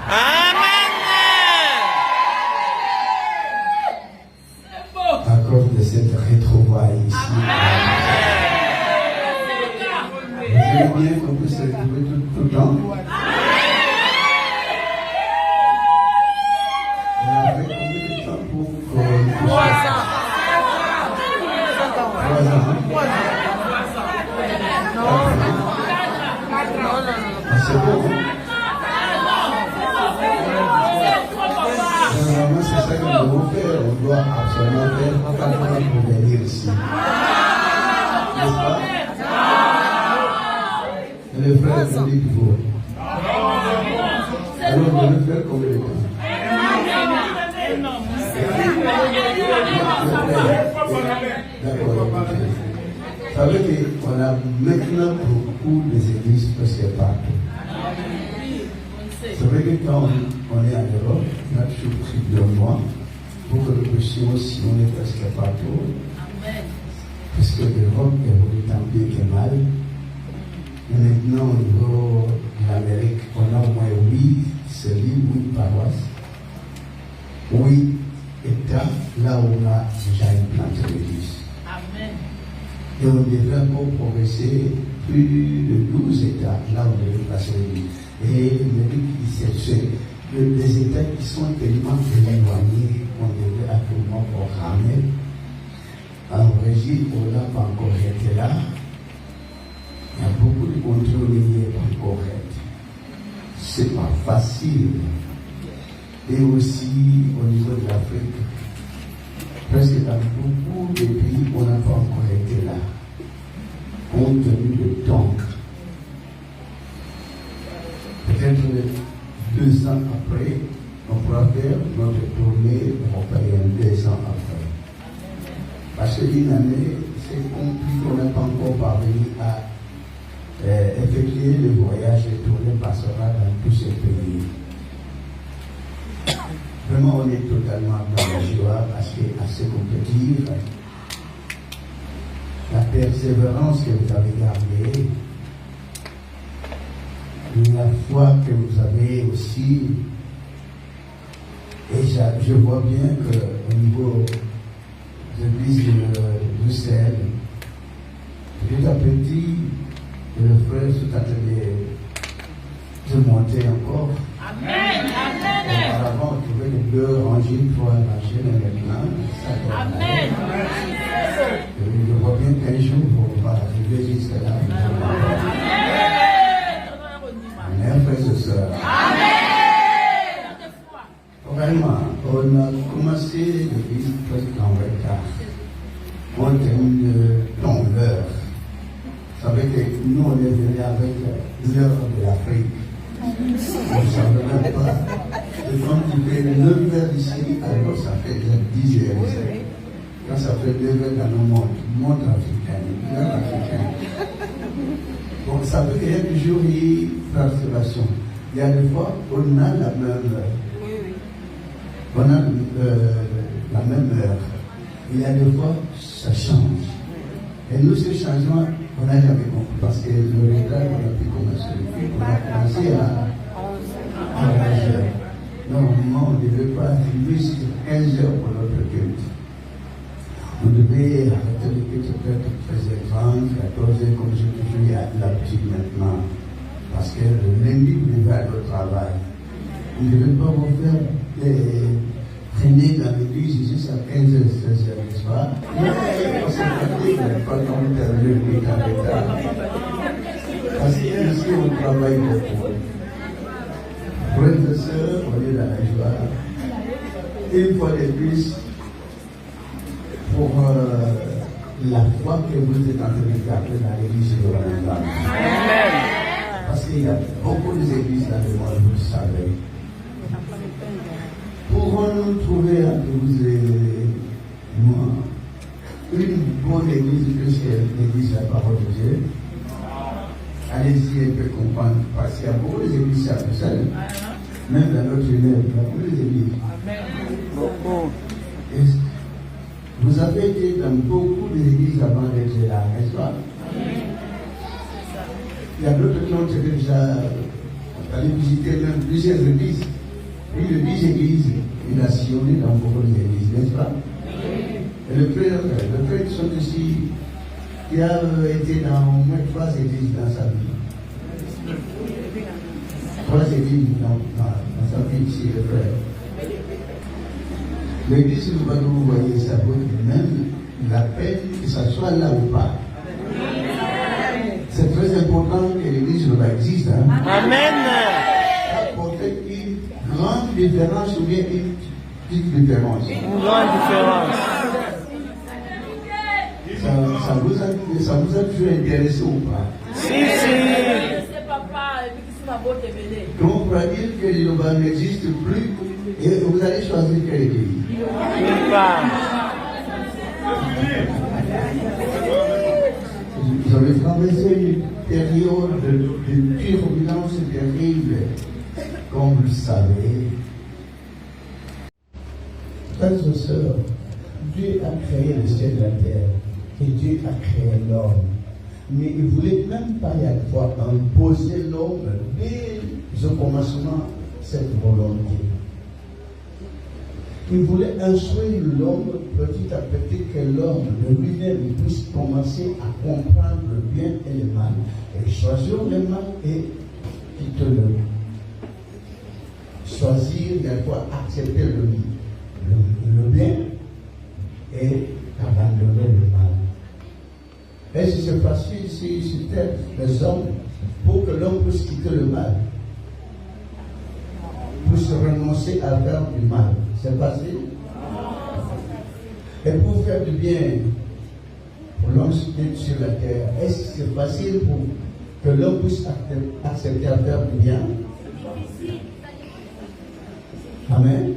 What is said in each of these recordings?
Amen. À cause de cette rétrovaille ici. Vous avez bien qu'on peut se retrouver tout le temps. On avait combien de temps pour qu'on... 3 ans. 3 ans. C'est bon. Normalement, c'est ça que nous devons faire. On doit absolument faire 4 ans pour venir ici. N'est-ce pas? Et les frères nous disent qu'il faut. Alors, on va faire combien de temps? D'accord. Vous savez qu'on a maintenant beaucoup d'églises presque partout. C'est vrai que quand on est en Europe, on a toujours pris 2 mois pour que nous puissions, si on est presque partout, parce que l'Europe évolue tant bien que mal. Et maintenant, au niveau de l'Amérique, on a au moins 8 cellules, 8 paroisses, 8 États, là où on a déjà implanté l'église. Et on devrait encore progresser plus de 12 États, là où on devrait passer l'église. Et c'est des États qui sont tellement éloignés qu'on devrait actuellement programmer. En Brésil, on n'a pas encore été là. Il y a beaucoup de contrôles qui n'est pas encore été. C'est pas facile. Et aussi au niveau de l'Afrique, presque dans beaucoup de pays, on n'a pas encore été là. Compte tenu de temps. Peut-être 2 ans après, on pourra faire notre tournée européenne 2 ans après. Parce qu'une année, c'est compliqué, on n'est pas encore parvenu à effectuer le voyage de tournée pastorale dans tous ces pays. Vraiment, on est totalement dans la joie parce que, à ce qu'on peut dire, la persévérance que vous avez gardée, la foi que vous avez aussi, et je vois bien qu'au niveau de l'église de Bruxelles, petit à petit, le frère sont en train de monter encore. Amen. Auparavant, on trouvait les 2 rangées, 3 rangées, mais maintenant, ça doit Amen. Je vois bien qu'un jour, on va arriver jusqu'à là. Amen, frères et sœurs. Amen. Vraiment, on a commencé l'église presque en retard. On termine dans l'heure. Vous savez que nous, on est venus avec l'heure de l'Afrique. Vous ne savez même pas. Et quand tu fais 9 heures ici, alors ça fait 10 heures. Quand ça fait 2 heures dans le monde africain, l'heure africaine. Donc ça veut dire qu'il y a toujours une perturbation. Il y a des fois, on a la même heure. On a la même heure. Il y a des fois, ça change. Et nous, ce changement, on n'a jamais compris. Parce que le retard, on a pu commencer. On a commencé à 11 heures. Normalement, on ne devait pas arriver jusqu'à 15 heures pour notre culte. On devait arrêter le culte peut-être 13h30, 14h, comme j'ai toujours l'habitude maintenant. Parce que le lundi, vous devez aller au travail. On ne devait pas vous faire traîner dans l'église jusqu'à 15h, 16h, n'est-ce pas? On s'est fatigué quand on termine le culte en retard. Parce qu'ici, on travaille beaucoup. Frères et sœurs, on est dans la joie. Une fois de plus, pour la foi que vous êtes en train de garder dans l'église de Rwanda. Parce qu'il y a beaucoup d'églises dans le monde, vous le savez. Pourrons-nous trouver entre vous et moi une bonne église que c'est l'église de la parole de Dieu? Allez-y un peu comprendre, parce qu'il y a beaucoup d'églises à Bruxelles, même dans notre unité, il y a beaucoup d'églises. Vous avez été dans beaucoup d'églises avant d'être là, n'est-ce pas? Il y a d'autres qui ont été déjà allé visiter même plusieurs églises. Puis de 10 églises, il a sillonné dans beaucoup d'églises, n'est-ce pas? Et le frère sont ici, qui a été dans au moins 3 églises dans sa vie. 3 églises dans sa vie ici, le frère. L'église, vous voyez, ça vaut même la peine que ça soit là ou pas. C'est très important que l'église existe. Hein? Amen. Apporter une grande différence ou bien une petite différence. Une grande différence. Ça vous a toujours intéressé ou pas? Si. Donc on pourra dire que l'Iloba n'existe plus et vous allez choisir quelle église? Vous avez traversé une période de turbulence terrible, comme vous le savez. Frères et sœurs, Dieu a créé le ciel et la terre, et Dieu a créé l'homme. Mais il ne voulait même pas y avoir imposer l'homme dès le commencement cette volonté. Il voulait instruire l'homme petit à petit que l'homme de lui-même puisse commencer à comprendre le bien et le mal. Et choisir le mal et quitter le choisir, il y a quoi accepter le bien et abandonner le mal. Est-ce que c'est facile si c'était les hommes pour que l'homme puisse quitter le mal, puisse renoncer à faire du mal? C'est facile. Et pour faire du bien pour l'homme sur la terre, est-ce que c'est facile pour que l'homme puisse accepter à faire du bien? Amen.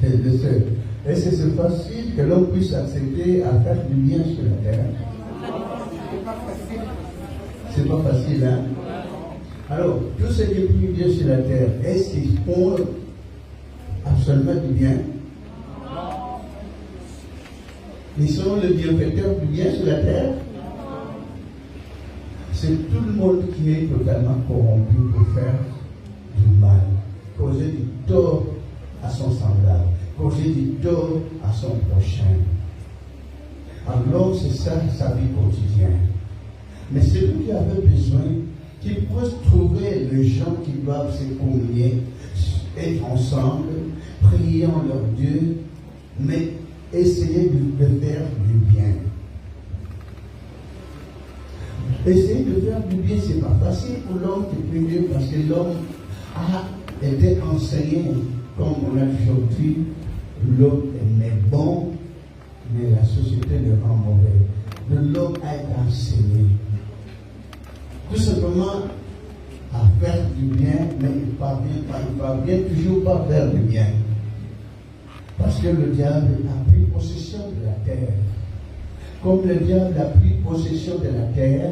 Est-ce que c'est facile que l'homme puisse accepter à faire du bien sur la terre? C'est pas facile, hein? Alors, tous ceux qui font bien sur la terre, est-ce qu'ils font absolument du bien? Ils sont le bienfaiteur du bien sur la terre? C'est tout le monde qui est totalement corrompu pour faire du mal, causer du tort à son semblable, causer du tort à son prochain. Alors c'est ça sa vie quotidienne. Mais celui qui avait besoin, qu'il puisse trouver les gens qui doivent se communier, être ensemble, prier en leur Dieu, mais essayer de faire du bien. Essayer de faire du bien, c'est pas facile pour l'homme qui prie Dieu, parce que l'homme a été enseigné, comme on a aujourd'hui, l'homme est bon, mais la société le rend mauvais. L'homme a été enseigné tout simplement à faire du bien, mais il ne parvient toujours pas faire du bien. Parce que le diable a pris possession de la terre. Comme le diable a pris possession de la terre,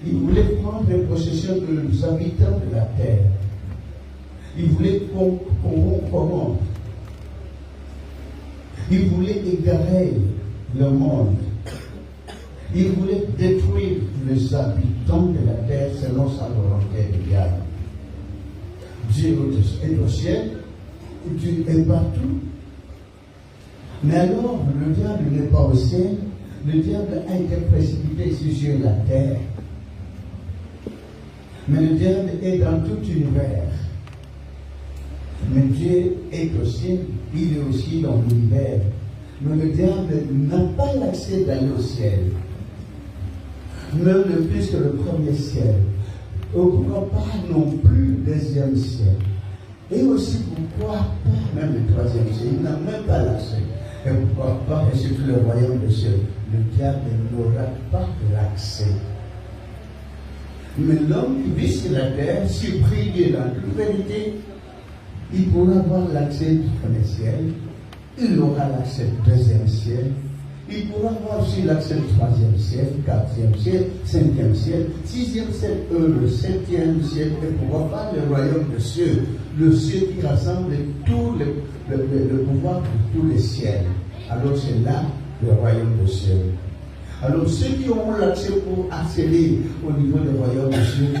il voulait prendre possession des habitants de la terre. Il voulait corrompre. Il voulait égarer le monde. Il voulait détruire les habitants de la terre selon sa volonté du diable. Dieu est au ciel, Dieu est partout. Mais alors, le diable n'est pas au ciel, le diable a été précipité sur la terre. Mais le diable est dans tout l'univers. Mais Dieu est au ciel, il est aussi dans l'univers. Mais le diable n'a pas l'accès d'aller au ciel. Même le plus que le premier ciel. On ne pourra pas non plus le deuxième ciel. Et aussi pourquoi pas même le troisième ciel. Il n'a même pas l'accès. Et pourquoi pas, et surtout le royaume de ciel. Le diable n'aura pas l'accès. Mais l'homme qui vit sur la terre, si prié dans toute vérité, il pourra avoir l'accès du premier ciel. Il aura l'accès du deuxième ciel. Il pourra avoir aussi l'accès du troisième ciel, quatrième ciel, cinquième ciel, sixième ciel, le septième ciel, et pourra pas le royaume de cieux, le ciel qui rassemble tout le pouvoir de tous les ciels. Alors c'est là le royaume de cieux. Alors ceux qui auront l'accès pour accéder au niveau du royaume de cieux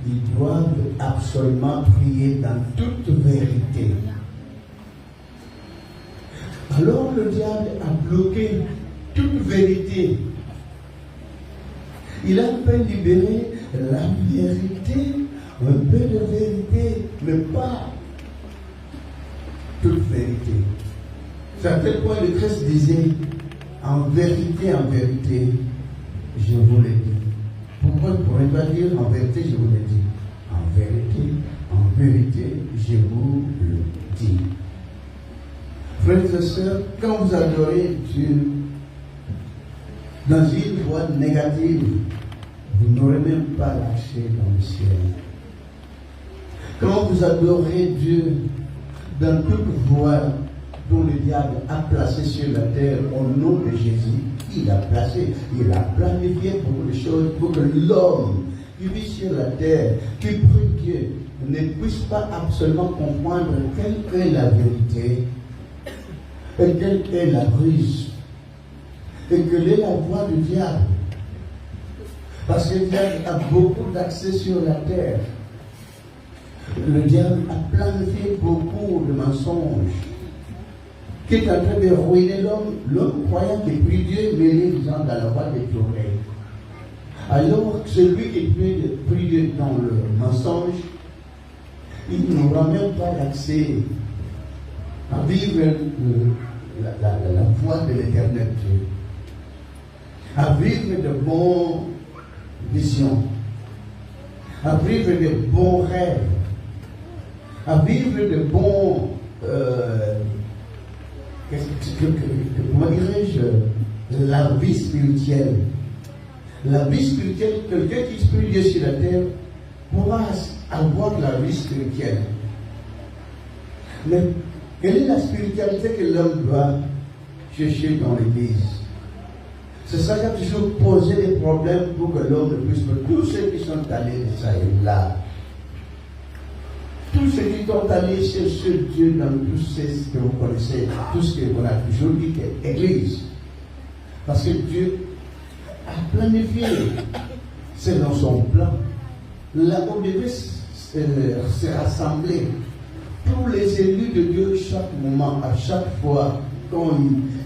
ils doivent absolument prier dans toute vérité. Alors le diable a bloqué toute vérité. Il a un peu libéré la vérité, un peu de vérité, mais pas toute vérité. C'est à tel point le Christ disait, en vérité, je vous l'ai dit. Pourquoi ne pourrait pas dire en vérité, je vous l'ai dit? En vérité, je vous le dis. Frères et sœurs, quand vous adorez Dieu dans une voie négative, vous n'aurez même pas lâché dans le ciel. Quand vous adorez Dieu dans toute voie dont le diable a placé sur la terre au nom de Jésus, il a planifié beaucoup de choses pour que l'homme qui vit sur la terre, qui prie Dieu, ne puisse pas absolument comprendre quelle est la vérité et quelle est la ruse et quelle est la voie du diable. Parce que le diable a beaucoup d'accès sur la terre. Le diable a planifié beaucoup de mensonges qui est en train de ruiner l'homme. L'homme croyant qu'il prie Dieu, mais les gens dans la voie détournée. Alors, celui qui prie Dieu dans le mensonge, il n'aura même pas l'accès à vivre la voie de l'éternel Dieu, à vivre de bonnes visions, à vivre de bons rêves, à vivre de bons, comment dirais-je, la vie spirituelle. La vie spirituelle, quelqu'un qui prie Dieu sur la terre pourra avoir la vie spirituelle. Mais quelle est la spiritualité que l'homme doit chercher dans l'Église? C'est ça qui a toujours posé des problèmes pour que l'homme ne puisse pas. Tous ceux qui sont allés de ça et là, tous ceux qui sont allés chercher Dieu dans tout ce que vous connaissez, tout ce qu'on a toujours dit que l'Église. Parce que Dieu a planifié selon son plan. Là où devait se rassembler tous les élus de Dieu chaque moment, à chaque fois, quand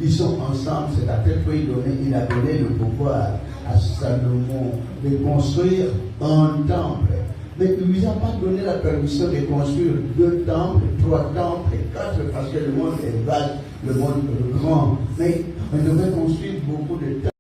ils sont ensemble, c'est à tel point il a donné le pouvoir à Salomon de construire un temple. Mais il ne lui a pas donné la permission de construire 2 temples, 3 temples, 4, parce que le monde est vaste, le monde est grand. Mais on devait construire beaucoup de temples.